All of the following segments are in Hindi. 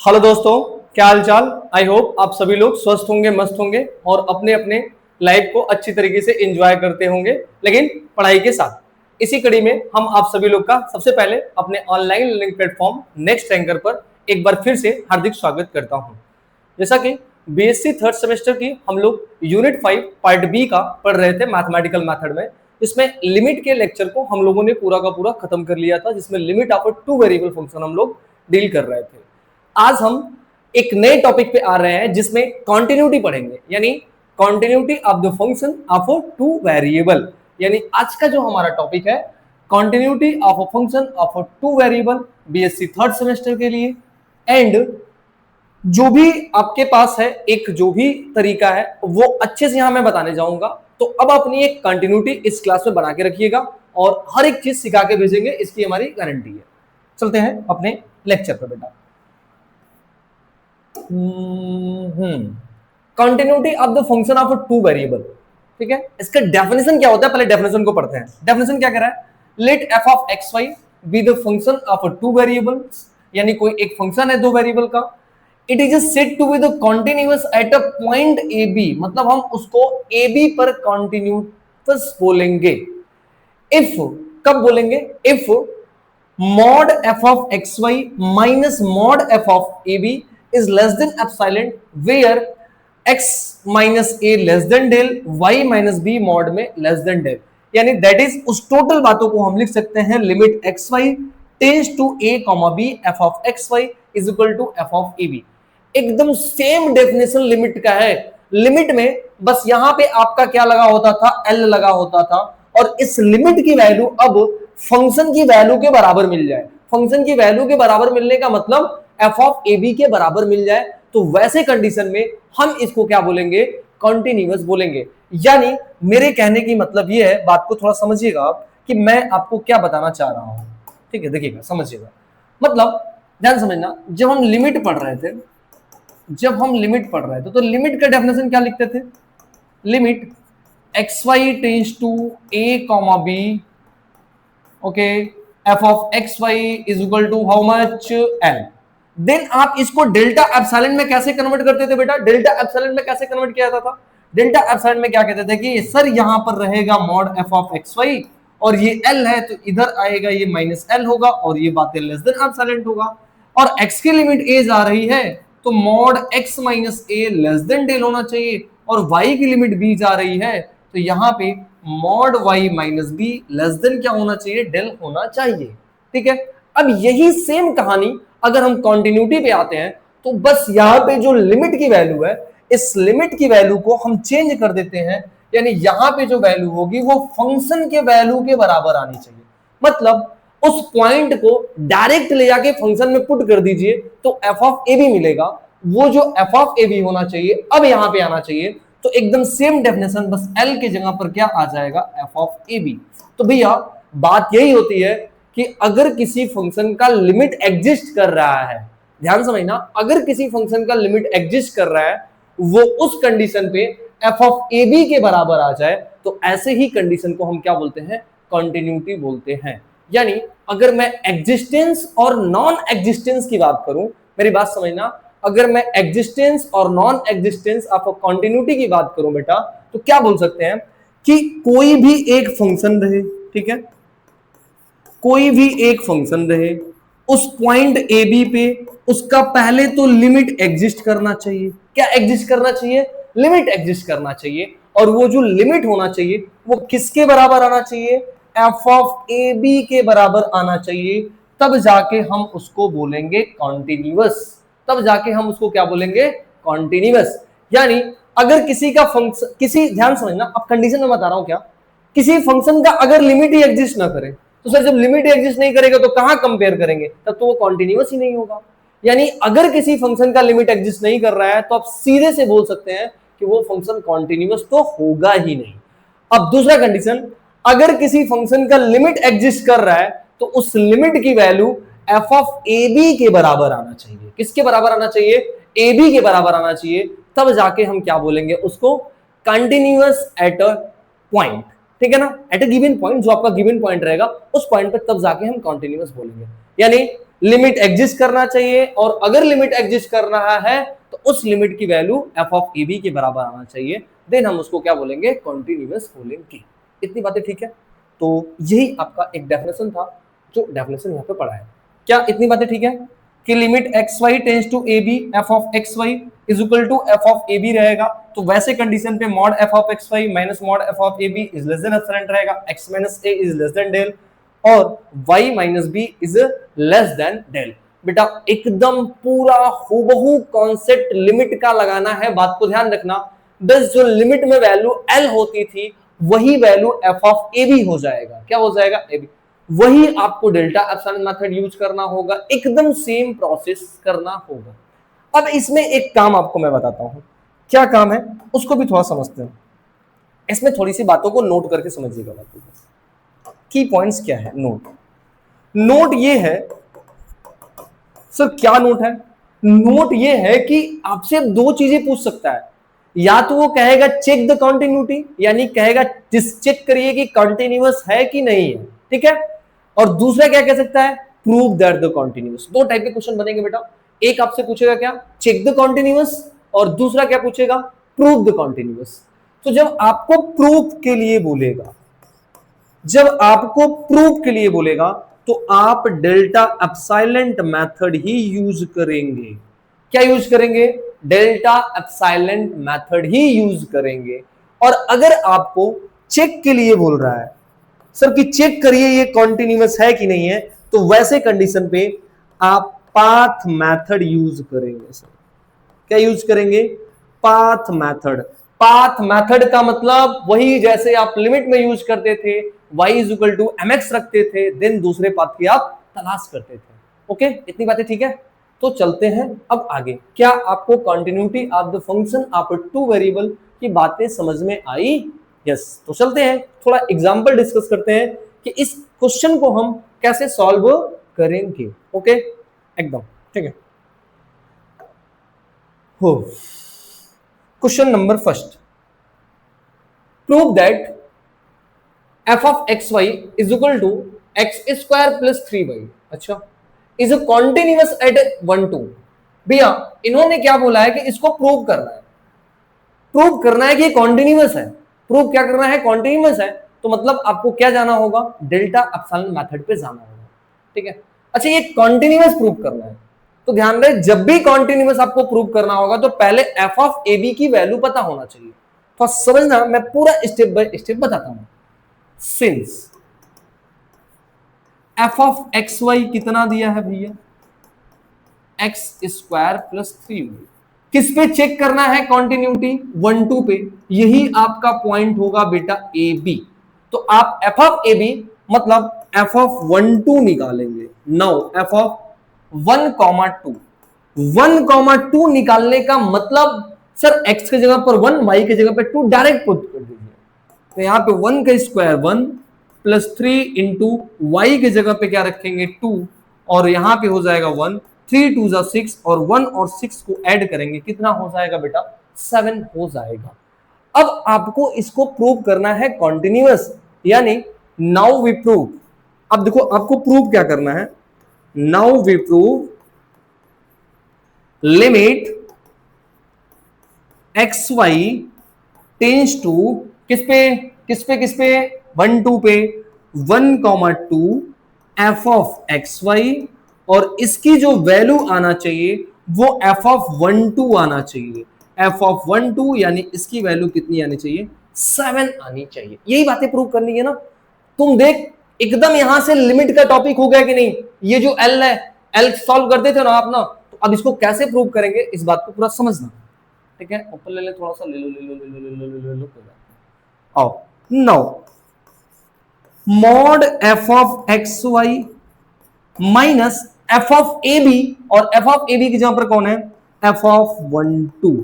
हेलो दोस्तों, क्या हाल चाल। आई होप आप सभी लोग स्वस्थ होंगे, मस्त होंगे और अपने अपने लाइफ को अच्छी तरीके से एंजॉय करते होंगे, लेकिन पढ़ाई के साथ। इसी कड़ी में हम आप सभी लोग का सबसे पहले अपने online learning platform next anchor पर एक बार फिर से हार्दिक स्वागत करता हूं। जैसा कि बीएससी थर्ड सेमेस्टर की हम लोग यूनिट 5 पार्ट बी का पढ़ रहे थे मैथमेटिकल मेथड में। इसमें लिमिट के लेक्चर को हम लोगों ने पूरा का पूरा खत्म कर लिया था, जिसमें limit of a two variable function हम लोग डील कर रहे थे। आज हम एक नए टॉपिक पे आ रहे हैं जिसमें कॉन्टिन्यूटी पढ़ेंगे, यानी continuity of the function of a two variable. यानी आज का जो हमारा टॉपिक है continuity of a function of a two variable BSc third semester के लिए। एंड जो भी आपके पास है एक जो भी तरीका है वो अच्छे से यहां मैं बताने जाऊंगा। तो अब अपनी एक कंटिन्यूटी इस क्लास में बना के रखिएगा और हर एक चीज सिखा के भेजेंगे, इसकी हमारी गारंटी है। चलते हैं अपने लेक्चर पर बेटा। Continuity of the function of a two variable. ठीक है, इसका डेफिनेशन क्या होता है, पहले डेफिनेशन को पढ़ते हैं। डेफिनेशन क्या कह रहा है, let f of x y be the function of a two variables, यानी कोई एक फंक्शन है दो वेरिएबल का। It is said to be the continuous at a point a b, मतलब हम उसको ए बी पर कॉन्टिन्यूअस बोलेंगे। इफ, कब बोलेंगे, if mod f of xy minus mod f of ab is less than epsilon where x minus a less than del y minus b mod में less than del, यानी दैट इज उस टोटल बातों को हम लिख सकते हैं limit xy tends to a b f of xy is equal to f of ab। एकदम सेम डेफिनेशन लिमिट का है। लिमिट में बस यहां पे आपका क्या लगा होता था, एल लगा होता था, और इस लिमिट की वैल्यू अब फंक्शन की वैल्यू के बराबर मिल जाए। फंक्शन की वैल्यू के बराबर मिलने का मतलब एफ ऑफ ए बी के बराबर मिल जाए, तो वैसे कंडीशन में हम इसको क्या बोलेंगे, कॉन्टिन्यूअस बोलेंगे। यानी मेरे कहने की मतलब ये है, बात को थोड़ा समझिएगा आप कि मैं आपको क्या बताना चाह रहा हूं। ठीक है, देखिएगा, समझिएगा। मतलब ध्यान समझना, जब हम लिमिट पढ़ रहे थे, तो लिमिट का डेफिनेशन क्या लिखते थे, limit x y tends to a comma b, okay, f of x Y is equal to how much, l. Then आप इसको डेल्टा एप्सिलॉन में कैसे कन्वर्ट करते थे बेटा, डेल्टा एप्सिलॉन में कैसे कन्वर्ट किया जाता था, डेल्टा एप्सिलॉन में क्या कहते थे कि सर यहां पर रहेगा mod F of x y और ये एल है, तो इधर आएगा ये माइनस एल होगा और ये बातें लेस देन एप्सिलॉन होगा। और एक्स की लिमिट ए जा रही है तो मॉड एक्स माइनस ए लेस देन डेल होना चाहिए, और वाई की लिमिट बी जा रही है तो यहां पे mod y minus b less than क्या होना चाहिए, डेल होना चाहिए। ठीक है, अब यही सेम कहानी अगर हम कॉन्टिन्यूटी पे आते हैं तो बस यहां पे जो लिमिट की वैल्यू है, इस लिमिट की वैल्यू को हम चेंज कर देते हैं, यानी यहां पे जो वैल्यू होगी वो फंक्शन के वैल्यू के बराबर आनी चाहिए। मतलब उस पॉइंट को डायरेक्ट ले जाके फंक्शन में पुट कर दीजिए तो एफ ऑफ ए बी मिलेगा। वो जो एफ ऑफ ए बी होना चाहिए अब यहां पे आना चाहिए, तो एकदम सेम डेफिनेशन, बस एल की जगह पर क्या आ जाएगा, एफ ऑफ ए बी। तो भैया बात यही होती है कि अगर किसी फंक्शन का लिमिट एग्जिस्ट कर रहा है, ध्यान समझना, अगर किसी फंक्शन का लिमिट एग्जिस्ट कर रहा है, वो उस कंडीशन पे एफ ऑफ ए बी के बराबर आ जाए, तो ऐसे ही कंडीशन को हम क्या बोलते हैं, कॉन्टिन्यूटी बोलते हैं। यानी अगर मैं एग्जिस्टेंस और नॉन एग्जिस्टेंस की बात करूं, मेरी बात समझना, अगर मैं एग्जिस्टेंस और non existence of a continuity की बात करूं बेटा, तो क्या बोल सकते हैं कि कोई भी एक फंक्शन रहे, ठीक है, कोई भी एक फंक्शन रहे, उस पॉइंट ए बी पे उसका पहले तो लिमिट एग्जिस्ट करना चाहिए। क्या एग्जिस्ट करना चाहिए, लिमिट एग्जिस्ट करना चाहिए, और वो जो लिमिट होना चाहिए वो किसके बराबर आना चाहिए, एफ ऑफ ए बी के बराबर आना चाहिए। तब जाके हम उसको बोलेंगे कॉन्टिन्यूअस, तब जाके हम उसको क्या बोलेंगे, कॉन्टिन्यूअस। यानी अगर किसी का फंक्शन, किसी, ध्यान समझना, अब कंडीशन में बता रहा हूं क्या, किसी फंक्शन का अगर लिमिट ही एग्जिस्ट ना करे, तो सर जब लिमिट एग्जिस्ट नहीं करेगा तो कहां कंपेयर करेंगे, तब तो वो कॉन्टिन्यूअस ही नहीं होगा। यानी अगर किसी फंक्शन का लिमिट एग्जिस्ट नहीं कर रहा है तो आप सीधे से बोल सकते हैं कि वो फंक्शन कॉन्टिन्यूअस तो होगा ही नहीं। अब दूसरा कंडीशन, अगर किसी फंक्शन का लिमिट एग्जिस्ट कर रहा है तो उस लिमिट की value f of A b के बराबर आना चाहिए। किसके बराबर आना चाहिए, ए बी के बराबर आना चाहिए। तब जाके हम क्या बोलेंगे उसको, कंटिन्यूअस एट अ पॉइंट। ठीक है ना, एट अ गिवन पॉइंट, जो आपका गिवन पॉइंट रहेगा उस पॉइंट पर तब जाके हम कॉन्टिन्यूअस बोलेंगे। यानी लिमिट एग्जिस्ट करना चाहिए, और अगर लिमिट एग्जिस्ट कर रहा है तो उस लिमिट की value f of A b के बराबर आना चाहिए, देन हम उसको क्या बोलेंगे, कॉन्टिन्यूअस बोलेंगे। इतनी बातें ठीक है। तो यही आपका एक डेफिनेशन था, जो डेफिनेशन यहाँ पे पढ़ा है। क्या इतनी बातें ठीक है कि limit x Y tends to A B F of x Y is equal to F of A B रहेगा। तो वैसे कंडीशन पे mod F of x Y minus mod F of A B is less than epsilon रहेगा, X minus A is less than del, और y minus B is less than del. बेटा एकदम पूरा हूबहू कॉन्सेप्ट लिमिट का लगाना है, बात को ध्यान रखना। बस जो लिमिट में वैल्यू l होती थी वही value f of a b हो जाएगा। क्या हो जाएगा, a b। वही आपको डेल्टा एप्सिलॉन मेथड यूज करना होगा, एकदम सेम प्रोसेस करना होगा। अब इसमें एक काम आपको मैं बताता हूं, क्या काम है उसको भी थोड़ा समझते हैं। इसमें थोड़ी सी बातों को नोट करके समझिएगा। बातों को की पॉइंट्स क्या है, नोट ये है सर, क्या नोट है, नोट ये है कि आपसे दो चीजें पूछ सकता है। या तो वो कहेगा चेक द कॉन्टिन्यूटी, यानी कहेगा चेक करिए कि कॉन्टिन्यूअस है कि नहीं है, ठीक है। और दूसरा क्या कह सकता है, प्रूव दैट द कॉन्टिन्यूअस। दो टाइप के क्वेश्चन बनेंगे बेटा, एक आपसे पूछेगा क्या, चेक द कॉन्टिन्यूअस, और दूसरा क्या पूछेगा, प्रूव द कॉन्टिन्यूअस। तो जब आपको प्रूफ के लिए बोलेगा, जब आपको प्रूफ के लिए बोलेगा तो आप डेल्टा एप्सिलॉन मेथड ही यूज करेंगे। क्या यूज करेंगे, डेल्टा एप्सिलॉन मेथड ही यूज करेंगे। और अगर आपको चेक के लिए बोल रहा है सर कि चेक करिए ये कॉन्टिन्यूअस है कि नहीं है, तो वैसे कंडीशन पे आप पाथ मेथड यूज करेंगे। सर क्या यूज करेंगे, पाथ मेथड। पाथ मेथड का मतलब वही जैसे आप लिमिट में यूज करते थे, y is equal to mx रखते थे, देन दूसरे पाथ की आप तलाश करते थे। ओके, इतनी बातें ठीक है। तो चलते हैं अब आगे। क्या आपको continuity of the function of two variable की बातें समझ में आई? यस। तो चलते हैं थोड़ा एग्जांपल डिस्कस करते हैं कि इस क्वेश्चन को हम कैसे सॉल्व करेंगे। ओके, एकदम ठीक है। हो, question number first, prove that f of xy is equal to x square plus 3y, अच्छा, is a continuous at 1 2। भैया इन्होंने क्या बोला है कि इसको प्रूव करना है, प्रूव करना है कि कॉन्टिन्यूअस है। प्रूव क्या करना है, कॉन्टिन्यूअस है। तो मतलब आपको क्या जाना होगा, डेल्टा एप्सिलॉन मेथड पे जाना होगा, ठीक है। अच्छा, ये कॉन्टिन्यूअस प्रूव करना है, तो ध्यान रहे जब भी कॉन्टिन्यूअस आपको प्रूव करना होगा तो पहले f ऑफ ए बी की वैल्यू पता होना चाहिए। तो समझना, मैं पूरा स्टेप बाय स्टेप बताता हूं। Since f of x y कितना दिया है भैया, एक्स स्क्वायर प्लस 3y, किस पे चेक करना है कॉन्टिन्यूटी, 1 2 पे। यही आपका पॉइंट होगा बेटा ए बी। तो आप f ऑफ ए बी मतलब f ऑफ 1 2 निकालेंगे। नाउ f ऑफ 1 2, 1 2 निकालने का मतलब सर x के जगह पर 1, y के जगह पर 2 डायरेक्ट पुट कर दीजिए। तो यहां पे 1 का स्क्वायर 1 प्लस 3 इंटू वाई के जगह पे क्या रखेंगे 2, और यहां पे हो जाएगा 1, 3 2 जा 6, और 1 और 6 को ऐड करेंगे कितना हो जाएगा बेटा, 7 हो जाएगा। अब आपको इसको प्रूव करना है कॉन्टिन्यूअस, यानी नाउ वी प्रूव। अब देखो आपको प्रूव क्या करना है, now we prove limit x Y tends to किस पे 1 2 पे 1 2 एफ ऑफ एक्स वाई, और इसकी जो वैल्यू आना चाहिए वो एफ ऑफ 1 2 आना चाहिए। एफ ऑफ 1 2 यानी इसकी वैल्यू कितनी आनी चाहिए, 7 आनी चाहिए। यही बातें प्रूव करनी है ना। तुम देख एकदम यहां से लिमिट का टॉपिक हो गया कि नहीं। ये जो एल है, एल सॉल्व करते थे ना आप ना, तो अब इसको कैसे प्रूव करेंगे इस बात को पूरा समझना, ठीक है। ऊपर ले ले, थोड़ा सा ले लो। आओ now mod F of x Y minus F of A B, और एफ ऑफ ए बी की जगह पर कौन है, f of 1 2।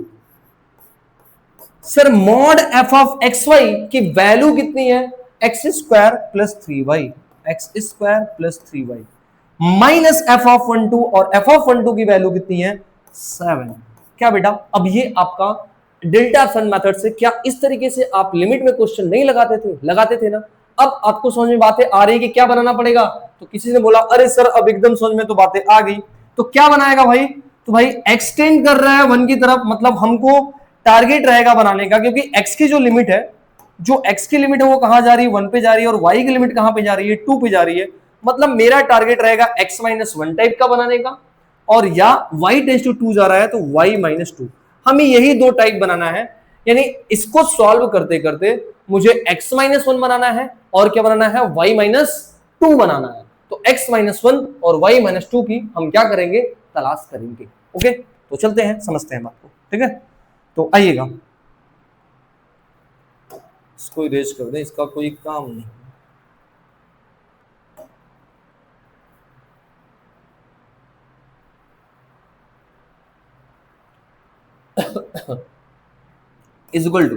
Sir mod F of x y की वैल्यू कितनी है, x square plus 3y, x square plus 3y minus F of 1 2, और एफ ऑफ 1 2 की वैल्यू कितनी है, 7। क्या बेटा, अब ये आपका डेल्टा एप्सिलॉन मेथड से क्या इस तरीके से आप लिमिट में क्वेश्चन नहीं लगाते थे ना। अब आपको समझ में बातें आ रही है कि क्या बनाना पड़ेगा, तो किसी ने बोला अरे सर अब एकदम समझ में तो बातें आ गई, तो क्या बनाएगा भाई, तो भाई एक्सटेंड कर रहा है 1 की तरफ, मतलब हमको टारगेट रहेगा बनाने का, क्योंकि x की जो लिमिट है, जो x की लिमिट है वो कहां जा रही है 1 पे जा रही है, और y की लिमिट कहां पे जा रही है 2 पे जा रही है। मतलब मेरा टारगेट रहेगा x माइनस 1 टाइप का बनाने का, और या y टेंस टू 2 जा रहा है तो y माइनस 2, हमें यही दो टाइप बनाना है। यानी इसको सॉल्व करते करते मुझे x माइनस 1 बनाना है और क्या बनाना है y माइनस 2 बनाना है। तो x माइनस 1 और y माइनस 2 की हम क्या करेंगे, तलाश करेंगे। ओके, तो चलते हैं समझते हैं बात को, ठीक है। तो आइएगा, इसको इरेज कर दें, इसका कोई काम नहीं। इज इक्वल टू,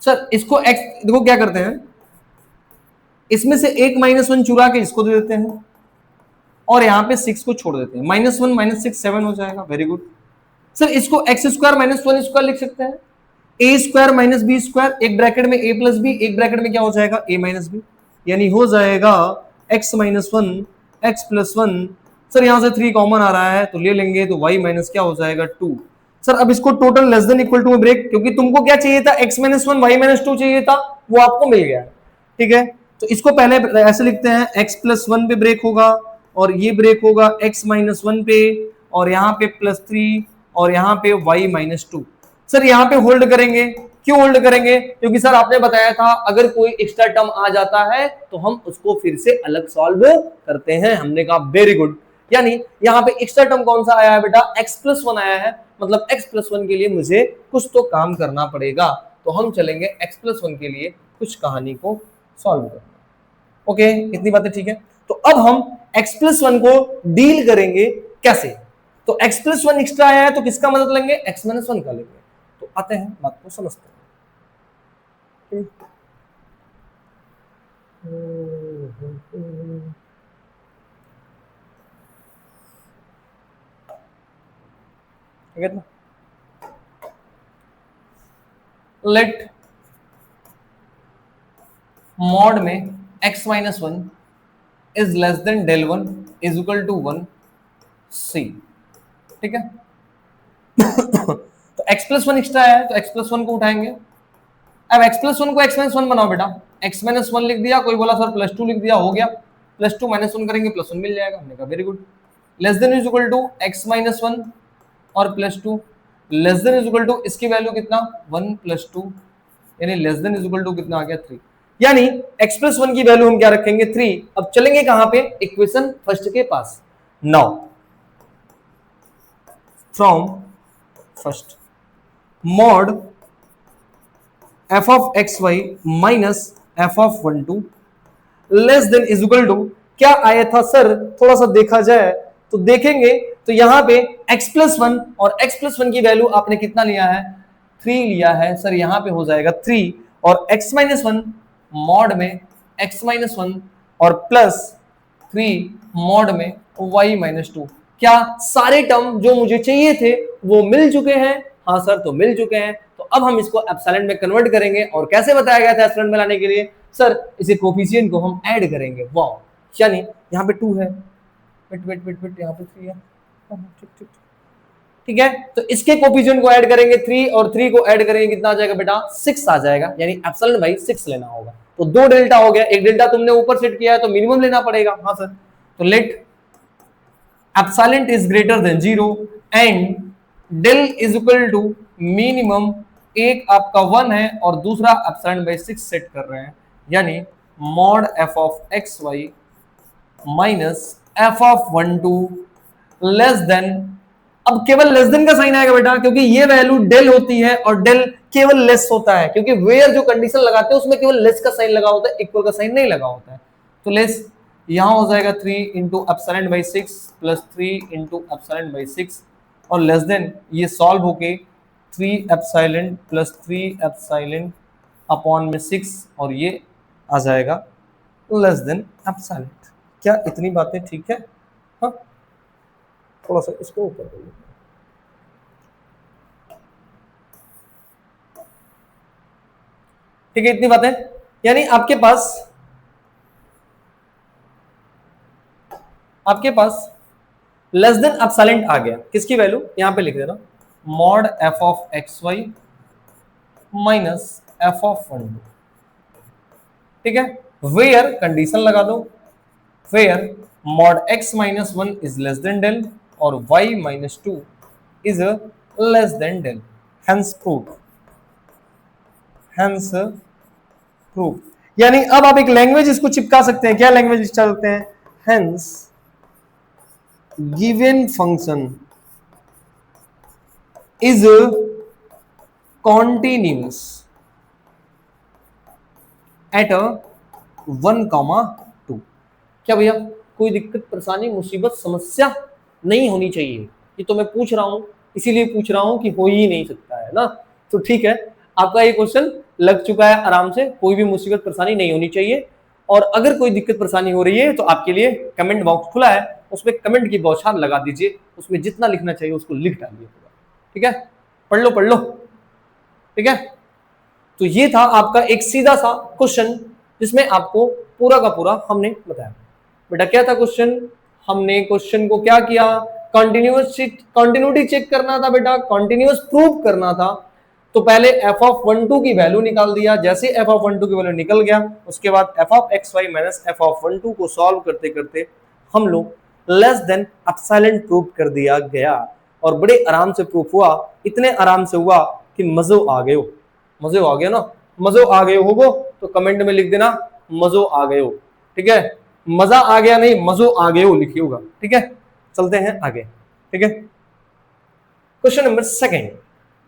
सर इसको x, देखो क्या करते हैं, इसमें से एक माइनस 1 चुरा के इसको दे देते हैं और यहां पे 6 को छोड़ देते हैं, माइनस 1 माइनस 6 7 हो जाएगा। Very good. सर इसको एक्स स्क्वायर माइनस 1 स्क्वायर लिख सकते हैं, ए स्क्वायर माइनस बी स्क्वायर, एक ब्रैकेट में ए प्लस बी, एक ब्रैकेट में क्या हो जाएगा ए माइनस बी, यानी हो जाएगा x minus 1 x plus 1। Sir यहां से 3 कॉमन आ रहा है तो ले लेंगे, तो वाई माइनस क्या हो जाएगा 2। सर अब इसको total less than equal to में ब्रेक, क्योंकि तुमको क्या चाहिए था एक्स माइनस 1 वाई माइनस 2 चाहिए था, वो आपको मिल गया, ठीक है। तो इसको पहले ऐसे लिखते हैं, एक्स प्लस 1 पे ब्रेक होगा और ये ब्रेक होगा एक्स माइनस 1 पे, और यहाँ पे प्लस 3 और यहाँ पे वाई माइनस 2। सर यहाँ पे होल्ड करेंगे, क्यों होल्ड करेंगे, क्योंकि सर आपने बताया था अगर कोई एक्स्ट्रा टर्म आ जाता है तो हम उसको फिर से अलग सॉल्व करते हैं। हमने कहा वेरी गुड, यानी यहाँ पे एक्स्ट्रा टर्म कौन सा आया है बेटा, x प्लस 1 आया है, मतलब x प्लस 1 के लिए मुझे कुछ तो काम करना पड़ेगा, तो हम चलेंगे x प्लस 1 के लिए कुछ कहानी को सॉल्व करना। ओके, इतनी बातें ठीक है। तो अब हम x प्लस 1 को डील करेंगे कैसे, तो x प्लस 1 एक्स्ट्रा आया है तो किसका मदद लेंगे, x माइनस 1 का लेंगे। तो आते हैं बात को समझते हैं। ठीक है, लेट मॉड में x minus 1 is less than del 1 is equal to 1 c, ठीक है। तो x प्लस 1 एक्स्ट्रा है तो x प्लस 1 को उठाएंगे। अब x प्लस 1 को x माइनस 1 बनाओ बेटा, x माइनस 1 लिख दिया, कोई बोला सर प्लस 2 लिख दिया, हो गया, प्लस 2 माइनस 1 करेंगे प्लस 1 मिल जाएगा। हमने कहा very good. Less than is equal to x minus 1 और plus 2, less than is equal to इसकी वैल्यू कितना 1 प्लस 2, यानी less than is equal to कितना आ गया 3, यानी x प्लस 1 की वैल्यू हम क्या रखेंगे 3। अब चलेंगे कहां पे, इक्वेशन फर्स्ट के पास। Now from first mod f of xy minus f of 1 2 less than is equal to, क्या आया था सर, थोड़ा सा देखा जाए तो देखेंगे, तो यहां पे x प्लस 1 और x प्लस 1 की वैल्यू आपने कितना लिया है 3 लिया है, सर यहां पे हो जाएगा 3 और x माइनस 1 मॉड में x माइनस 1 और प्लस 3 मॉड में y माइनस 2। क्या सारे टर्म जो मुझे चाहिए थे वो मिल चुके हैं, हाँ सर तो मिल चुके हैं। तो अब हम इसको एप्सिलॉन में कन्वर्ट करेंगे, और कैसे बताया गया था एप्सिलॉन में लाने के लिए, सर इसे कोफिशिएंट को हम ऐड करेंगे। वाह, यानी यहाँ पे 2 है, वेट वेट वेट वेट, यहाँ पे 3 है, ठीक ठीक ठीक है। तो इसके कोफिशिएंट को ऐड करेंगे 3 और 3 को ऐड करेंगे, कितना आ जाएगा बेटा 6 आ जाएगा, यानी एप्सिलॉन बाई 6 लेना होगा। तो 2 डेल्टा हो गया, एक डेल्टा तुमने ऊपर सेट किया है तो मिनिमम लेना पड़ेगा, हाँ सर। तो let epsilon is greater than 0 and del is equal to minimum, एक आपका 1 है और दूसरा एप्सिलॉन बाई 6 सेट कर रहे हैं, यानी mod F of x Y minus F of 1 2 less than, अब केवल लेस देन का साइन आएगा बेटा, क्योंकि ये वैल्यू डेल होती है और डेल केवल लेस होता है, क्योंकि वेयर जो कंडीशन लगाते हैं उसमें केवल लेस का साइन लगा होता है, इक्वल का साइन नहीं लगा होता है। तो लेस यहां हो जाएगा 3 into epsilon by 6 plus 3 into epsilon by 6 और लेस देन ये सॉल्व होके 3 एप्सिलॉन प्लस 3 एप्सिलॉन अपॉन में 6 और ये आ जाएगा लेस देन एप्सिलॉन। क्या इतनी बातें ठीक है, हाँ। थोड़ा सा इसको ऊपर कर लो, ठीक है, इतनी बातें। यानी आपके पास लेस देन एप्सिलॉन आ गया, किसकी वैल्यू यहां पे लिख देना, mod F of x Y minus F of 1 2, ठीक है। वेयर कंडीशन लगा दो, where mod x minus 1 is less than del और Y minus 2 is less than del, hence proof, hence proof. यानी अब आप एक लैंग्वेज इसको चिपका सकते हैं, क्या लैंग्वेज चलते हैं, hence given function is continuous at 1,2। क्या भैया कोई दिक्कत परेशानी मुसीबत समस्या नहीं होनी चाहिए, ये तो मैं पूछ रहा हूं, इसीलिए पूछ रहा हूं कि हो ही नहीं सकता है ना। तो ठीक है, आपका ये क्वेश्चन लग चुका है आराम से, कोई भी मुसीबत परेशानी नहीं होनी चाहिए। और अगर कोई दिक्कत परेशानी हो रही है तो आपके लिए कमेंट बॉक्स खुला है, उसमें कमेंट की बौछार लगा दीजिए, उसमें जितना लिखना चाहिए उसको लिख डालिए, ठीक है। पढ़ लो, ठीक है। तो ये था आपका एक सीधा सा क्वेश्चन जिसमें आपको पूरा का पूरा हमने बताया। बेटा क्या था क्वेश्चन, हमने क्वेश्चन को क्या किया, कंटिन्यूटी चेक करना था बेटा, कॉन्टिन्यूअस प्रूव करना था। तो पहले एफ ऑफ 1 2 की वैल्यू निकाल दिया, जैसे एफ ऑफ 1 2 की वैल्यू निकल गया उसके बाद f of x Y minus F of 1 2 को सॉल्व करते करते हम लोग लेस देन एप्सिलॉन प्रूव कर दिया गया, और बड़े आराम से प्रूफ हुआ, इतने आराम से हुआ कि मजो आ गए हो, मजे आ गया ना, मजो आ गए होगो तो कमेंट में लिख देना मजो आ गए हो, ठीक है। मजा आ गया नहीं, मजो आ गए हो लिखिए होगा, ठीक है। चलते हैं आगे, ठीक है। क्वेश्चन नंबर सेकंड,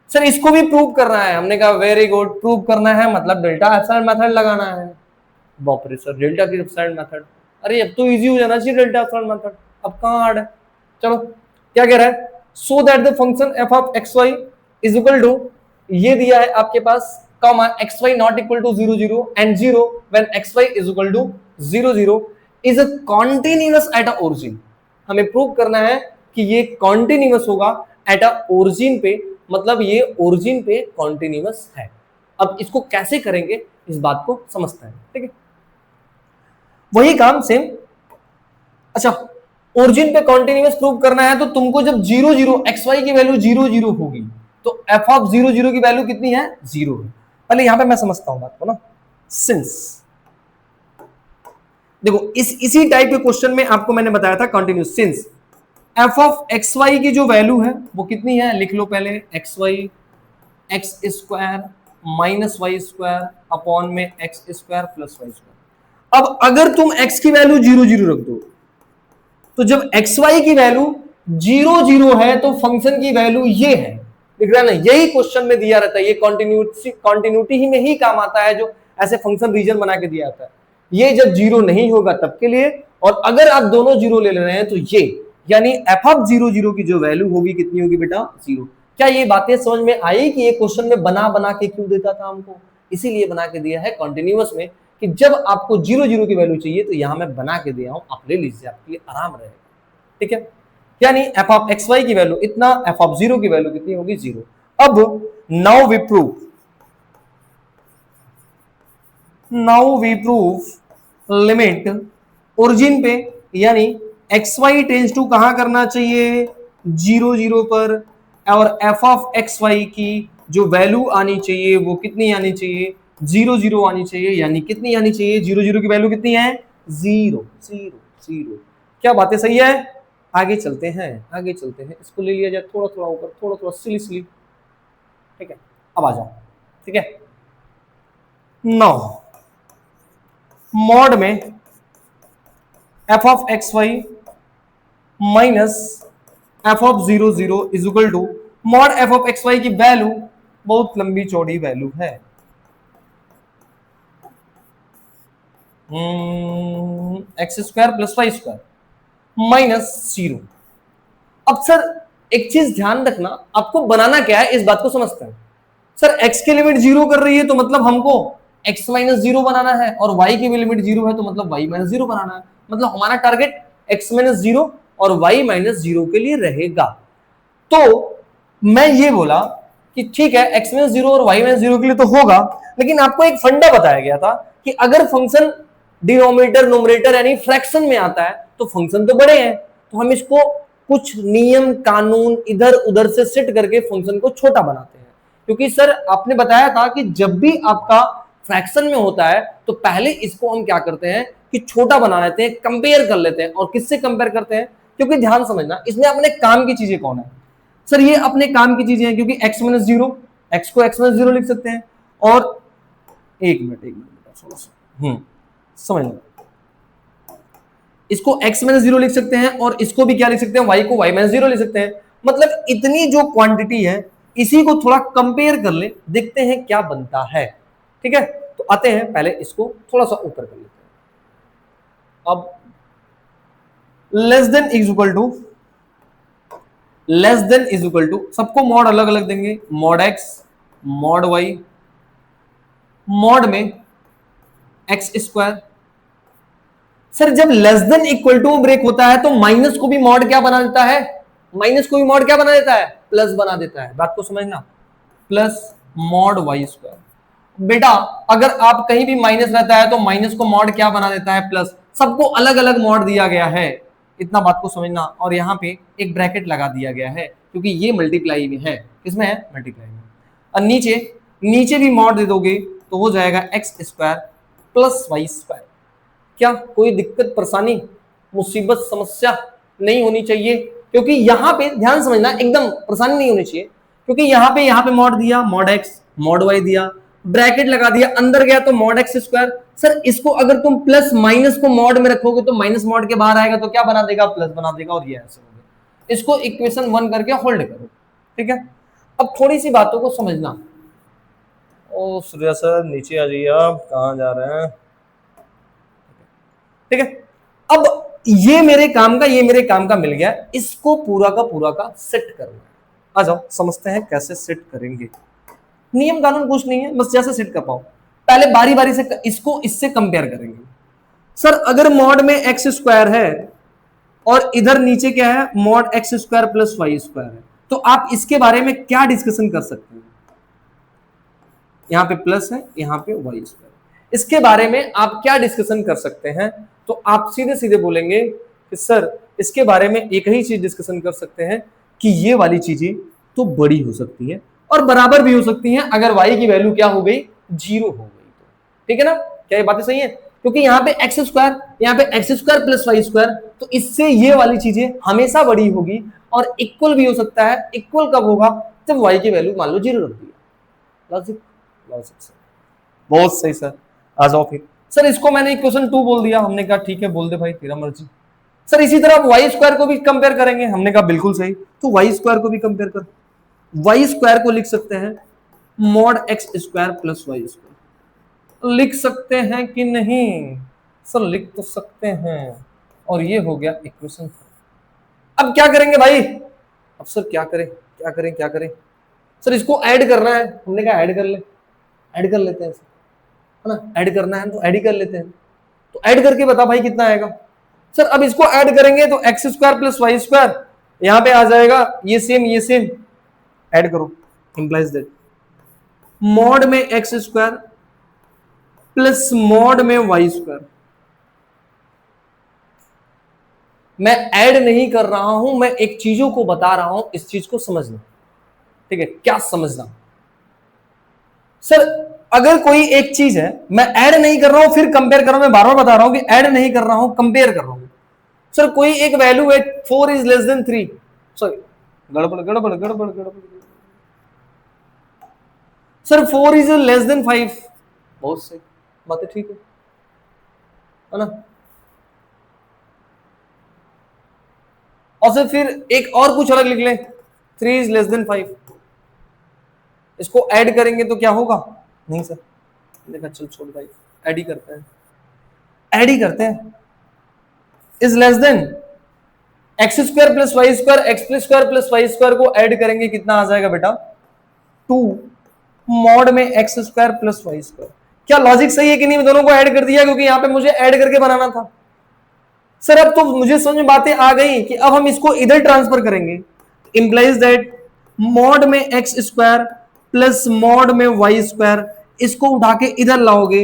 सर इसको भी प्रूव करना है, हमने कहा वेरी गुड, प्रूव करना है मतलब डेल्टा एप्सिलॉन मेथड लगाना है। बाप रे सर डेल्टा की एप्सिलॉन मेथड, अरे अब तो इजी हो जाना चाहिए डेल्टा एप्सिलॉन मेथड, अब कहां हार्ड है। चलो क्या कह रहा है, so that the function F of x Y is equal to, ये दिया है आपके पास, comma X Y not equal to 0 0 and 0 when X Y is equal to 0 0 is a continuous at a origin. हमें प्रूव करना है कि ये कॉन्टिन्यूअस होगा एट अ ओरिजिन पे, मतलब ये ओरिजिन पे कॉन्टिन्यूअस है। अब इसको कैसे करेंगे इस बात को समझते हैं, ठीक है। वही काम सेम, अच्छा ओरिजिन पे कॉन्टिन्यूअस प्रूव करना है तो तुमको जब 0 0 एक्स वाई की वैल्यू 0 0 होगी तो एफ ऑफ 0 0 की वैल्यू कितनी है, 0 है। पहले यहां पे मैं समझता हूं बात को ना, सिंस देखो इसी टाइप के क्वेश्चन में आपको मैंने बताया था continuous, since f of x y की जो वैल्यू है वो कितनी है, लिख लो पहले, X Y X square minus Y square upon में x square plus Y square. अब अगर तुम x की वैल्यू 0 0 रख दो तो जब एक्स वाई की वैल्यू 0 0 है तो फंक्शन की वैल्यू ये है, दिख रहा है ना, यही क्वेश्चन में दिया रहता है, ये कॉन्टिन्यूटी ही में ही काम आता है जो ऐसे फंक्शन रीजन बना के दिया जाता है। ये जब 0 नहीं होगा तब के लिए, और अगर आप दोनों 0 ले रहे हैं तो ये, यानी एफ ऑफ 0 0 की जो वैल्यू होगी कितनी होगी बेटा, 0। क्या ये बातें समझ में आई कि ये क्वेश्चन में बना बना के क्यों देता था हमको, इसीलिए बना के दिया है कॉन्टिन्यूअस में, कि जब आपको 0 0 की वैल्यू चाहिए तो यहां मैं बना के दिया हूं, आप ले लीजिए, आपके लिए आराम रहेगा, ठीक है। यानी एफ ऑफ एक्स वाई की वैल्यू इतना, एफ ऑफ 0 की वैल्यू कितनी होगी, 0। अब now we prove limit origin पे, यानी एक्स वाई टेंस टू कहां करना चाहिए, 0 0 पर, और एफ ऑफ एक्स वाई की जो वैल्यू आनी चाहिए वो कितनी आनी चाहिए, 0 0 आनी चाहिए, यानी कितनी आनी चाहिए, 0 0 की वैल्यू कितनी है, 0 0 0। क्या बातें सही है, आगे चलते हैं, इसको ले लिया जाए थोड़ा थोड़ा ऊपर, थोड़ा थोड़ा सिली, ठीक है। अब आ जाओ, ठीक है। नौ मॉड में f of x Y minus F of 0 0 is equal to mod F of x y की वैल्यू बहुत लंबी चौड़ी वैल्यू है, x square plus Y square minus 0। अब सर एक चीज ध्यान रखना, आपको बनाना क्या है इस बात को समझते हैं। सर x की लिमिट 0 कर रही है तो मतलब हमको x माइनस 0 बनाना है, और y की भी लिमिट 0 है तो मतलब y माइनस 0 बनाना है, मतलब हमारा टारगेट x माइनस 0 और y माइनस 0 के लिए रहेगा। तो मैं ये बोला कि ठीक है x माइनस जीरो और y माइनस जीरो के लिए तो होगा, लेकिन आपको एक फंडा बताया गया था कि अगर फंक्शन डिनोमिनेटर नोमिनेटर यानी फ्रैक्शन में आता है तो फंक्शन तो बड़े हैं, तो हम इसको कुछ नियम कानून इधर उधर से सेट करके फंक्शन को छोटा बनाते हैं। क्योंकि सर आपने बताया था कि जब भी आपका फ्रैक्शन में होता है तो पहले इसको हम क्या करते हैं कि छोटा बना लेते हैं, कंपेयर कर लेते हैं। और किससे कंपेयर करते हैं? क्योंकि ध्यान समझना, इसमें अपने काम की चीजें कौन है सर? ये अपने काम की चीजें हैं, क्योंकि x माइनस जीरो, x को x माइनस जीरो लिख सकते हैं, और एक मिनट समझ लो, इसको x माइनस जीरो लिख सकते हैं और इसको भी क्या लिख सकते हैं, y को y माइनस जीरो लिख सकते हैं। मतलब इतनी जो क्वांटिटी है इसी को थोड़ा कंपेयर कर ले, देखते हैं क्या बनता है। ठीक है, तो आते हैं, पहले इसको थोड़ा सा ऊपर कर लेते हैं। अब less than is equal to, less than is equal to, सबको मॉड अलग अलग देंगे, mod x mod y, mod में एक्स स्क्वायर। सर जब less than equal to break होता है तो माइनस को भी मॉड क्या बना देता है, माइनस को भी मॉड क्या बना देता है, प्लस बना देता है। बात को समझना, प्लस मॉड वाई स्क्वायर। बेटा अगर आप कहीं भी माइनस रहता है तो माइनस को मॉड क्या बना देता है, प्लस। सबको अलग अलग मॉड दिया गया है, इतना बात को समझना। और यहाँ पे एक ब्रैकेट लगा दिया गया है क्योंकि ये मल्टीप्लाई में है, किसमें है, मल्टीप्लाई में। और नीचे नीचे भी मॉड दे दोगे तो हो जाएगा x square plus Y square. क्या कोई दिक्कत परेशानी मुसीबत समस्या नहीं होनी चाहिए? क्योंकि यहाँ पे ध्यान समझना, एकदम परेशानी नहीं होनी चाहिए, क्योंकि यहाँ पे मॉड दिया, मॉड एक्स मॉड वाई दिया, ब्रैकेट लगा दिया, अंदर गया तो मॉड एक्स स्क्वायर। सर इसको अगर तुम प्लस माइनस को मॉड में रखोगे तो माइनस मॉड के बाहर आएगा तो क्या बना देगा, प्लस बना देगा, और ये ऐसे हो गया। इसको इक्वेशन 1 करके होल्ड करो। ठीक है, अब थोड़ी सी बातों को समझना। ओ सूर्या सर नीचे आ जाइए, आप कहाँ जा रहे हैं? ठीक है, अब ये मेरे काम का, ये मेरे काम का मिल गया, इसको पूरा का सेट करना है। आ जाओ समझते हैं कैसे सेट करेंगे। नियम कानून कुछ नहीं है, बस जैसे सेट कर पाओ। पहले बारी बारी से इसको इससे कंपेयर करेंगे। सर अगर मॉड में एक्स स्क्वायर है और इधर नीचे क्या है, mod x square plus Y square है, तो आप इसके बारे में क्या डिस्कशन कर सकते हैं? यहाँ पे प्लस है, यहाँ पे वाई स्क्वायर, इसके बारे में आप क्या डिस्कशन कर सकते हैं? तो आप सीधे सीधे बोलेंगे कि सर इसके बारे में एक ही चीज डिस्कशन कर सकते हैं कि ये वाली चीजें तो बड़ी हो सकती है और बराबर भी हो सकती हैं अगर y की वैल्यू क्या हो गई, 0 हो गई तो। ठीक है ना, क्या ये बातें सही है? क्योंकि यहाँ पे एक्स स्क्वायर, यहाँ पे x square plus Y square, तो इससे ये वाली चीजें हमेशा बड़ी होगी और इक्वल भी हो सकता है। इक्वल कब होगा, जब y की वैल्यू मान लो 0 रख दिया। लॉजिक, लॉजिक बहुत सही सर, आ जाओ फिर। सर इसको मैंने इक्वेशन 2 बोल दिया, हमने कहा ठीक है बोल दे भाई तेरा मर्जी। सर इसी तरह वाई स्क्वायर को भी कंपेयर करेंगे, हमने कहा बिल्कुल सही, तो वाई स्क्वायर को भी कंपेयर कर। वाई स्क्वायर को लिख सकते हैं mod x square plus Y square, लिख सकते हैं कि नहीं? सर लिख तो सकते हैं, और ये हो गया इक्वेशन। अब क्या करेंगे भाई? अब सर क्या करें, क्या करें, क्या करें? सर इसको ऐड करना है, हमने कहा ऐड कर ले, ऐड कर लेते हैं, है ना, ऐड करना है तो ऐड ही कर लेते हैं। तो ऐड करके बता भाई कितना आएगा? सर अब इसको ऐड करेंगे तो x square plus Y square यहां पे आ जाएगा, ये सेम ऐड करो, इंप्लाइज दैट मॉड में एक्स स्क्वायर प्लस मॉड में वाई स्क्वायर। मैं ऐड नहीं कर रहा हूं, मैं एक चीजों को बता रहा हूं, इस चीज को समझना। ठीक है, क्या समझना? सर अगर कोई एक चीज है, मैं ऐड नहीं कर रहा हूं फिर कंपेयर कर रहा हूं, मैं बार बार बता रहा हूं कि ऐड नहीं कर रहा हूं, कंपेयर कर रहा हूं। सर कोई एक वैल्यू है 4 इज लेस देन 3, सॉरी गड़बड़ गड़बड़ गड़बड़ गड़बड़, सर 4 इज लेस देन 5, बहुत सही बात है, ठीक है ना। और सर फिर एक और कुछ अलग लिख लें, 3 इज लेस देन 5, इसको ऐड करेंगे तो क्या होगा? नहीं सर, देखा चल छोड़ भाई, ऐड ही करते हैं, ऐड ही करते हैं। Is less than x square plus Y square, x square plus Y square को ऐड करेंगे कितना आ जाएगा बेटा? 2 मॉड में x square plus Y square. क्या लॉजिक सही है कि नहीं? मैं दोनों को ऐड कर दिया क्योंकि यहां पे मुझे ऐड करके बनाना था। सर अब तो मुझे समझ में बातें आ गई कि अब हम इसको इधर ट्रांसफर करेंगे, इंप्लाइज दैट मॉड में एक्स स्क्वायर प्लस मॉड में वाई स्क्वायर, इसको उठा के इधर लाओगे,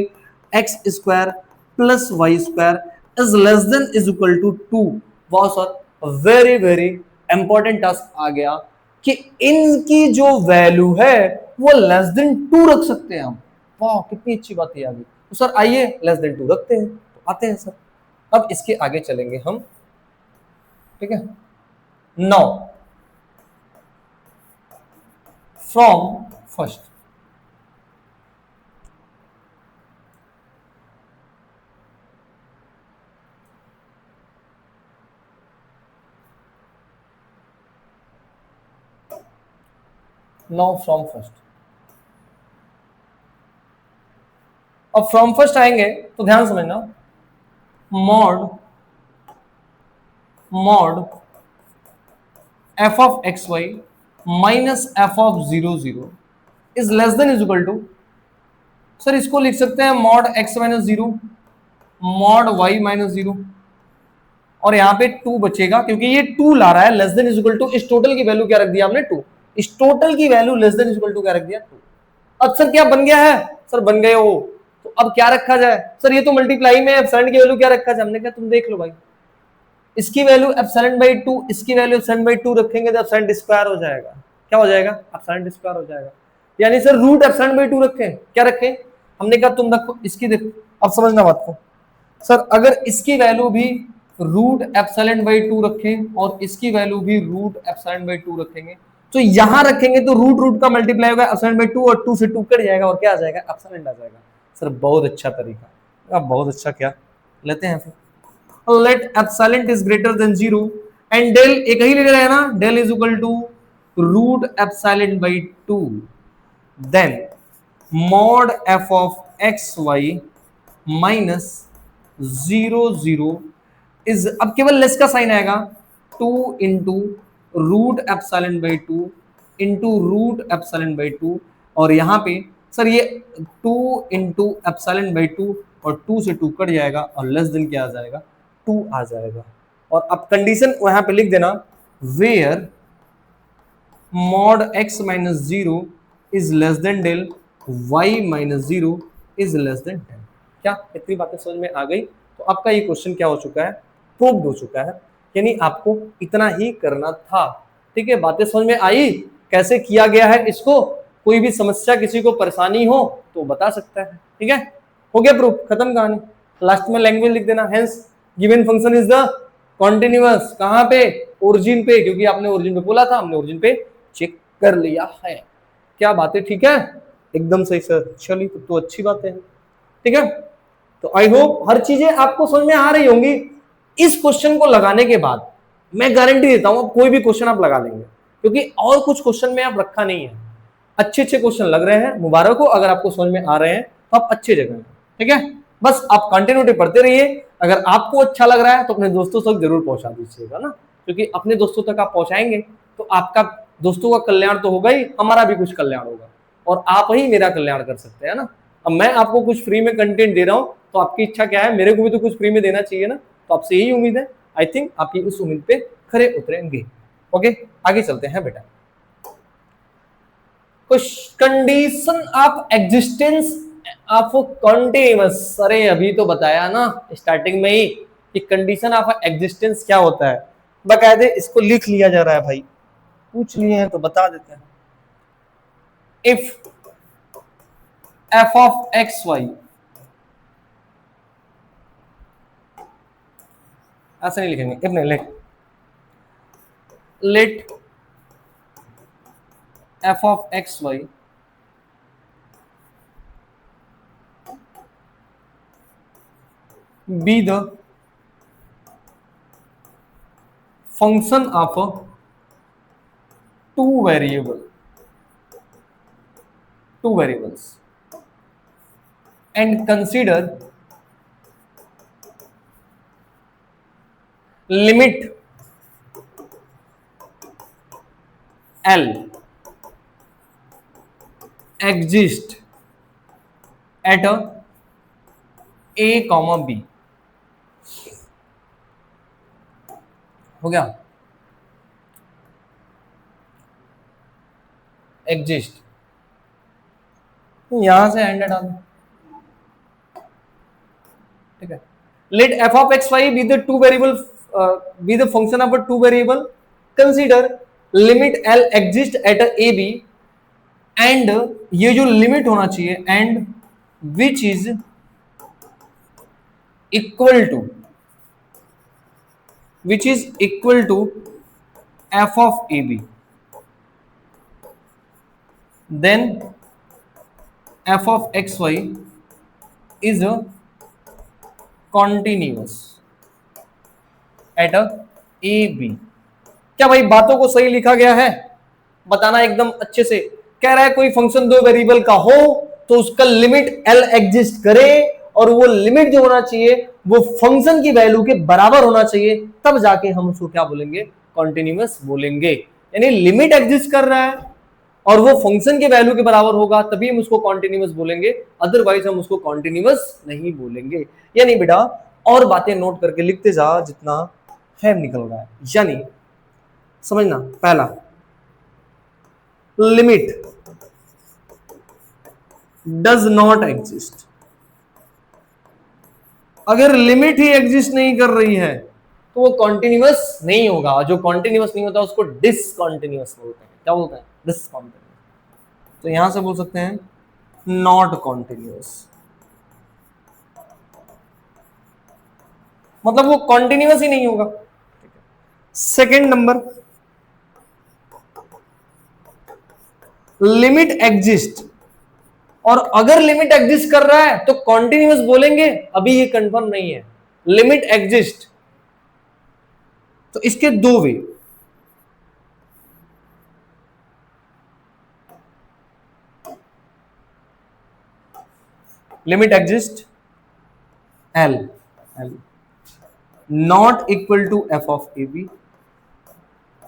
X square plus Y square is less than is equal to 2। वाह sir, very very important task आ गया कि इनकी जो वैल्यू है वो लेस देन 2 रख सकते हैं हम। वाह कितनी अच्छी बात है आगे। तो सर आइए लेस देन 2 रखते हैं, तो आते हैं सर। अब इसके आगे चलेंगे हम, ठीक है। Now from first, now from first. अब फ्रॉम फर्स्ट आएंगे तो ध्यान समझना, mod mod F of x Y minus F of 0 0 is less than is equal to, sir इसको लिख सकते हैं mod x minus 0 mod y minus 0, और यहां पे 2 बचेगा क्योंकि ये 2 ला रहा है less than is equal to, इस टोटल की वैल्यू क्या रख दिया हमने 2, इस टोटल की value less than is equal to क्या रख दिया 2। अब सर क्या बन गया है, सर बन गए हो, तो अब क्या रखा जाए, सर ये तो मल्टीप्लाई में एप्सिलॉन की वैल्यू क्या रखा जाए, हमने कहा तुम देख लो भाई, इसकी वैल्यू एप्सिलॉन बाई 2, इसकी वैल्यू एप्सिलॉन बाई 2 रखेंगे तो एप्सिलॉन स्क्वायर हो जाएगा। क्या हो जाएगा, एप्सिलॉन स्क्वायर हो जाएगा। यानी सर रूट एप्सिलॉन बाई 2 रखें, क्या रखें, हमने कहा तुम रखो इसकी, देखो अब समझना बात को, सर अगर इसकी वैल्यू भी रूट एप्सिलॉन बाई 2 रखें और इसकी वैल्यू भी रूट एप्सिलॉन बाई 2 रखेंगे, तो यहां रखेंगे तो रूट रूट का मल्टीप्लाई होगा एप्सिलॉन बाई 2 और 2 से 2 कट जाएगा और क्या आ जाएगा, एप्सिलॉन आ जाएगा। सर बहुत अच्छा तरीका, अब बहुत अच्छा, क्या लेते हैं फिर, let epsilon is greater than 0 and del एक ही ले रहे हैं ना, del is equal to root epsilon by 2, then mod f of x y minus 0 0 is, अब केवल लेस का साइन आएगा, 2 into root epsilon by 2 into root epsilon by 2, और यहां पे सर ये 2 इंटू एप्सिलॉन बाई 2 और 2 से 2 कट जाएगा और लेस देन क्या आ जाएगा, 2 आ जाएगा। और अब कंडीशन वहां पे लिख देना, where mod x minus 0 is less than del y minus 0 is less than 10। क्या इतनी बातें समझ में आ गई, तो आपका ये क्वेश्चन क्या हो चुका है, प्रूव्ड हो चुका है, यानी आपको इतना ही करना था। ठीक है, बातें समझ में आई कैसे किया गया है इसको, कोई भी समस्या किसी को परेशानी हो तो बता सकता है। ठीक है, हो गया प्रूफ, खत्म कहानी। लास्ट में लैंग्वेज लिख देना, hence given function is the continuous, कहां पे, ओरिजिन पे, क्योंकि आपने ओरिजिन पे बोला था, हमने ओरिजिन पे चेक कर लिया है। क्या बातें ठीक है, एकदम सही सर, चलिए तो अच्छी बात है। ठीक है, तो आई होप हर चीजें आपको समझ में आ रही होंगी। इस क्वेश्चन को लगाने के बाद मैं गारंटी देता हूं कोई भी क्वेश्चन आप लगा लेंगे, क्योंकि और कुछ क्वेश्चन में आप रखा नहीं है, अच्छे अच्छे क्वेश्चन लग रहे हैं, मुबारक हो अगर आपको समझ में आ रहे हैं तो आप अच्छे जगह हैं। ठीक है, बस आप कंटिन्यूटी पढ़ते रहिए, अगर आपको अच्छा लग रहा है तो अपने दोस्तों तक जरूर पहुंचा दीजिएगा ना, क्योंकि अपने दोस्तों तक आप पहुंचाएंगे तो आपका दोस्तों का कल्याण तो होगा ही, हमारा भी कुछ कल्याण होगा, और आप ही मेरा कल्याण कर सकते हैं ना। अब मैं आपको कुछ फ्री में कंटेंट दे रहा हूं तो आपकी इच्छा क्या है, मेरे को भी तो कुछ फ्री में देना चाहिए ना, तो आपसे यही उम्मीद है। आई थिंक आप ये उस उम्मीद पे खरे उतरेंगे। ओके, आगे चलते हैं बेटा। कुछ condition of existence of continuous, अरे अभी तो बताया ना स्टार्टिंग में ही कि कंडीशन ऑफ एग्जिस्टेंस क्या होता है, बकायदे इसको लिख लिया जा रहा है भाई, पूछ लिए हैं तो बता देते हैं। If f of x y, ऐसा नहीं लिखेंगे, इफ नहीं लिख, let f of x y be the function of a two variables and consider limit L exist at a comma b। हो गया, exist यहां से एंड डाल, ठीक है। Let f of x y be the two variable, be the function of a two variable, consider limit l exist at a b and, ये जो लिमिट होना चाहिए, and which is equal to, which is equal to F of A b, then f of xy is a continuous at a b। क्या भाई बातों को सही लिखा गया है? बताना एकदम अच्छे से। कह रहा है कोई फंक्शन दो वेरिएबल का हो तो उसका लिमिट l एग्जिस्ट करे, और वो लिमिट जो होना चाहिए वो फंक्शन की वैल्यू के बराबर होना चाहिए, तब जाके हम उसको क्या बोलेंगे? कॉन्टिन्यूअस बोलेंगे। यानी लिमिट एग्जिस्ट कर रहा है और वो फंक्शन के वैल्यू के बराबर होगा तभी हम उसको कॉन्टिन्यूअस बोलेंगे, अदरवाइज हम उसको कॉन्टिन्यूअस नहीं बोलेंगे। यानी बेटा और बातें नोट करके लिखते जा जितना है निकल रहा है। यानी समझना, पहला लिमिट डज नॉट एग्जिस्ट। अगर लिमिट ही एग्जिस्ट नहीं कर रही है तो वो कॉन्टिन्यूअस नहीं होगा। जो कॉन्टिन्यूअस नहीं होता उसको डिसकॉन्टिन्यूअस बोलते हैं। क्या बोलते हैं? डिसकॉन्टिन्यूअस। तो यहां से बोल सकते हैं नॉट कॉन्टिन्यूअस, मतलब वो कॉन्टिन्यूअस ही नहीं होगा। सेकेंड नंबर, लिमिट एग्जिस्ट, और अगर लिमिट एग्जिस्ट कर रहा है तो कॉन्टिन्यूअस बोलेंगे, अभी ये कंफर्म नहीं है। लिमिट एग्जिस्ट तो इसके दो way, limit exist L, not equal to F of A B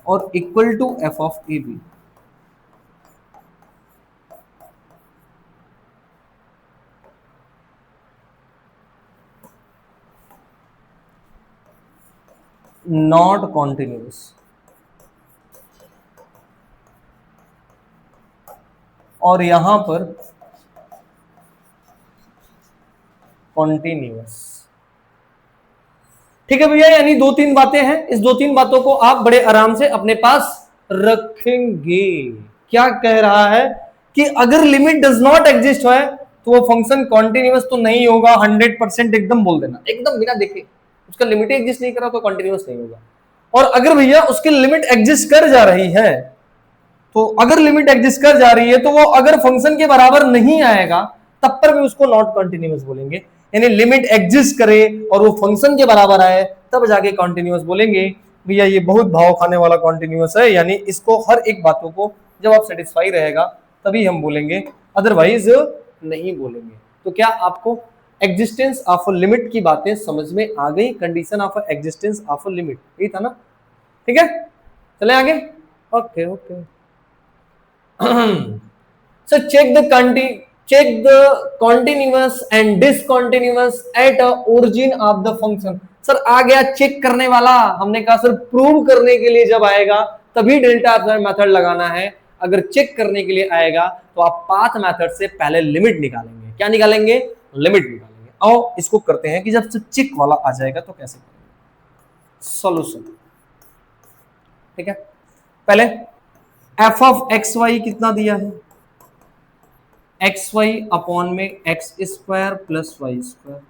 और equal to F of A B. Not continuous, और यहां पर कॉन्टिन्यूअस। ठीक है भैया, यानी दो तीन बातें हैं। इस दो तीन बातों को आप बड़े आराम से अपने पास रखेंगे। क्या कह रहा है कि अगर लिमिट डज नॉट एग्जिस्ट है तो वो फंक्शन कॉन्टिन्यूअस तो नहीं होगा। 100% एकदम बोल देना, एकदम बिना देखे। उसका लिमिट एग्जिस्ट नहीं कर रहा तो कॉन्टिन्यूअस नहीं होगा। और अगर भैया उसकी लिमिट एग्जिस्ट कर जा रही है, तो अगर लिमिट एग्जिस्ट कर जा रही है तो वो अगर फंक्शन के बराबर नहीं आएगा तब पर भी उसको नॉट कॉन्टिन्यूअस बोलेंगे। यानी लिमिट एग्जिस्ट करे और वो फंक्शन के बराबर आए तब जाके कॉन्टिन्यूअस बोलेंगे। भैया ये बहुत भाव खाने वाला कॉन्टिन्यूअस है, यानी इसको हर एक बातों को जब आप सेटिस्फाई रहेगा तभी हम बोलेंगे, अदरवाइज नहीं बोलेंगे। तो क्या आपको एग्जिस्टेंस ऑफ अ लिमिट की बातें समझ में आ गई? Condition of existence of a limit, यही था ना? ठीक है, चले आगे। Okay okay. So check the continuous and discontinuous at a origin of the function। Sir आ गया चेक करने वाला, हमने कहा सर प्रूव करने के लिए जब आएगा तभी डेल्टा एप्सिलॉन मेथड लगाना है। अगर चेक करने के लिए आएगा तो आप पाथ मेथड से पहले लिमिट निकालेंगे। क्या निकालेंगे? लिमिट निकालेंगे। आओ इसको करते हैं कि जब से चेक वाला आ जाएगा तो कैसे करेंगे। सॉल्यूशन, ठीक है। पहले एफ ऑफ एक्स वाई कितना दिया है? एक्स वाई अपॉन में x square plus Y square.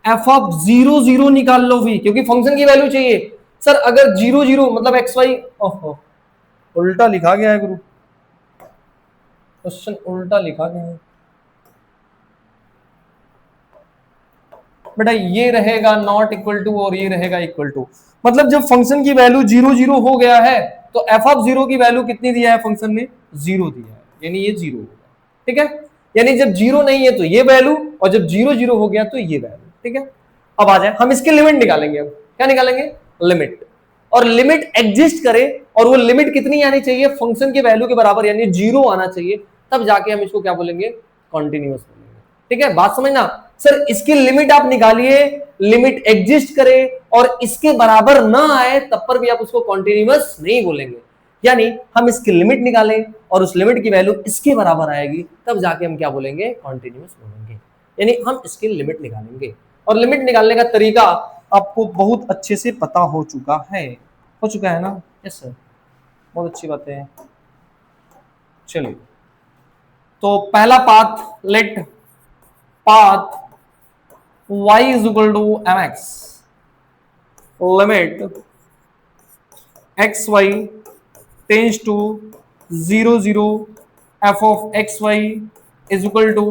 F of 0 0 निकाल लो भी, क्योंकि फंक्शन की वैल्यू चाहिए। सर अगर 0 0 मतलब एक्स वाई, ओहो उल्टा लिखा गया है गुरु, क्वेश्चन उल्टा लिखा गया है बेटा। ये रहेगा नॉट इक्वल टू और ये रहेगा इक्वल टू। मतलब जब फंक्शन की वैल्यू 0 0 हो गया है तो एफ ऑफ 0 की वैल्यू कितनी दिया है फंक्शन ने? 0 दिया है, यानी ये 0 होगा। ठीक है, यानी जब 0 नहीं है तो ये वैल्यू, और जब 0 0 हो गया तो ये वैल्यू। ठीक है, अब आ जाए हम इसकी लिमिट निकालेंगे। अब क्या निकालेंगे? लिमिट। और लिमिट एग्जिस्ट करे और वो लिमिट कितनी आनी चाहिए? फंक्शन के वैल्यू के बराबर, यानी 0 आना चाहिए, तब जाके हम इसको क्या बोलेंगे? कॉन्टिन्यूअस बोलेंगे। ठीक है, बात समझना। सर इसकी लिमिट आप निकालिए, लिमिट एग्जिस्ट करे और इसके बराबर ना आए तब पर भी आप उसको कॉन्टिन्यूअस नहीं बोलेंगे। यानी हम इसकी लिमिट निकालें और उस लिमिट की वैल्यू इसके बराबर आएगी, तब जाके हम क्या बोलेंगे, कॉन्टिन्यूअस बोलेंगे। यानी हम इसकी लिमिट निकालेंगे, और लिमिट निकालने का तरीका आपको बहुत अच्छे से पता हो चुका है ना? यस सर, बहुत अच्छी बात है। चलिए, तो पहला path, let path y is equal to mx, limit xy tends to 0 0 f of xy is equal to,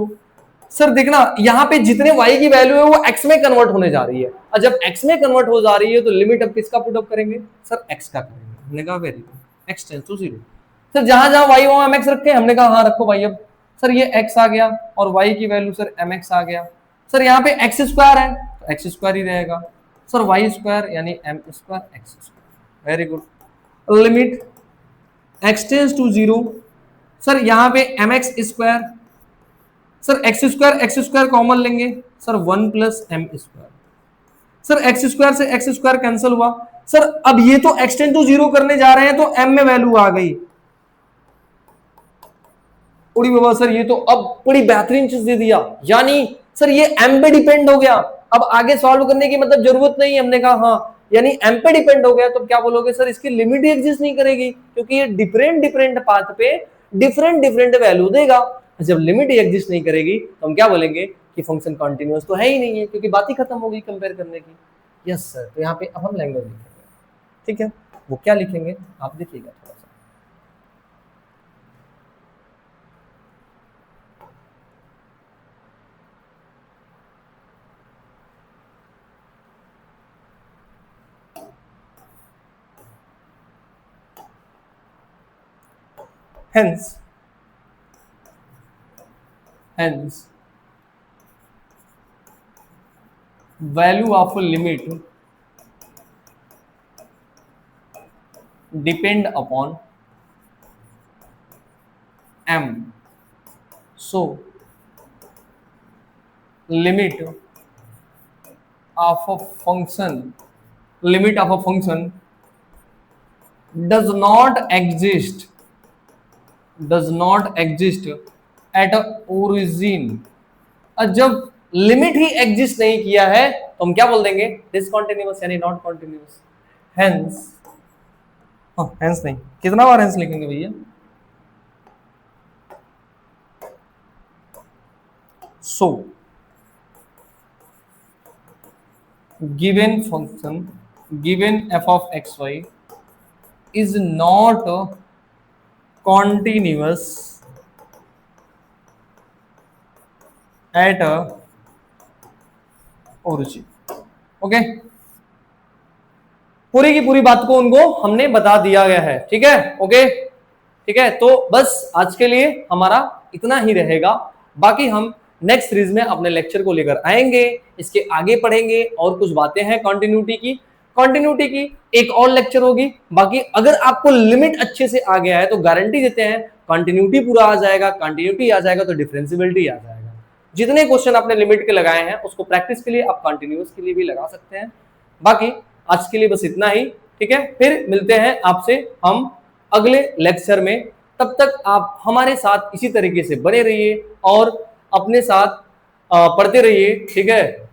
sir देखना यहां पे जितने y की वैल्यू है वो x में कन्वर्ट होने जा रही है, और जब x में कन्वर्ट हो जा रही है तो लिमिट अब किसका पुट अप करेंगे, सर x का करेंगे। हमने कहा very good, x tends to 0। Sir जहां जहां y वहां mx रखे, हमने कहा हाँ रखो भाई। अब सर ये x आ गया और y की वैल्यू सर mx आ गया। सर यहाँ पे x स्क्वायर है तो x स्क्वायर ही रहेगा। सर y स्क्वायर यानी m square x square, very good. Limit x tends to 0, sir यहाँ पे mx square, sir X square common लेंगे, sir 1 plus M square. Sir X square से एक्स स्क्वायर कैंसिल हुआ। सर अब ये तो एक्स टेंड टू 0 करने जा रहे हैं तो एम में वैल्यू आ गई। उड़ी बाबा सर ये तो अब बड़ी बेहतरीन चीज दे दिया, यानी सर ये एम पे डिपेंड हो गया, अब आगे सॉल्व करने की मतलब जरूरत नहीं। हमने कहा हाँ, यानी एम पे डिपेंड हो गया, तो क्या बोलोगे, सर इसकी लिमिट ही एग्जिस्ट नहीं करेगी, क्योंकि ये डिफरेंट डिफरेंट पाथ पे डिफरेंट डिफरेंट वैल्यू देगा। जब लिमिट ही एग्जिस्ट नहीं करेगी तो हम क्या बोलेंगे कि फंक्शन कॉन्टिन्यूअस तो है ही नहीं है, क्योंकि बात ही खत्म हो गई कंपेयर करने की। यस सर, तो यहाँ पे अब हम लैंग्वेज लिखेंगे, ठीक है। वो क्या लिखेंगे आप देखिएगा थोड़ा सा। hence value of a limit depend upon m, so limit of a function does not exist at a origin। जब लिमिट ही एग्जिस्ट नहीं किया है तो हम क्या बोल देंगे, डिसकंटिन्यूअस यानी नॉट कॉन्टिन्यूअस। हेंस नहीं, कितना बार हेंस लिखेंगे भैया। So given function given f of xy is not continuous at a origin। Okay, पूरी की पूरी बात को उनको हमने बता दिया गया है, ठीक है। ओके ठीक है, तो बस आज के लिए हमारा इतना ही रहेगा। बाकी हम नेक्स्ट सीरीज में अपने लेक्चर को लेकर आएंगे, इसके आगे पढ़ेंगे और कुछ बातें हैं कंटिन्यूटी की एक और लेक्चर होगी। बाकी अगर आपको लिमिट अच्छे से आ गया है तो गारंटी देते हैं कंटिन्यूटी पूरा आ जाएगा, कंटिन्यूटी आ जाएगा तो डिफरेंशियबिलिटी आ जाएगा। जितने क्वेश्चन आपने लिमिट के लगाए हैं उसको प्रैक्टिस के लिए आप कंटिन्यूअस के लिए भी लगा सकते हैं। बाकी आज के लिए बस इतना ही, ठीक है। फिर मिलते हैं आपसे हम अगले लेक्चर में, तब तक आप हमारे साथ इसी तरीके से बने रहिए और अपने साथ पढ़ते रहिए, ठीक है।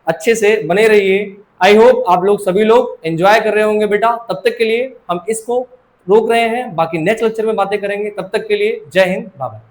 अच्छे से बने रहिए। आई होप आप लोग सभी लोग एंजॉय कर रहे होंगे बेटा। तब तक के लिए हम इसको रोक रहे हैं, बाकी नेक्स्ट लेक्चर में बातें करेंगे। तब तक के लिए जय हिंद, बाय बाय।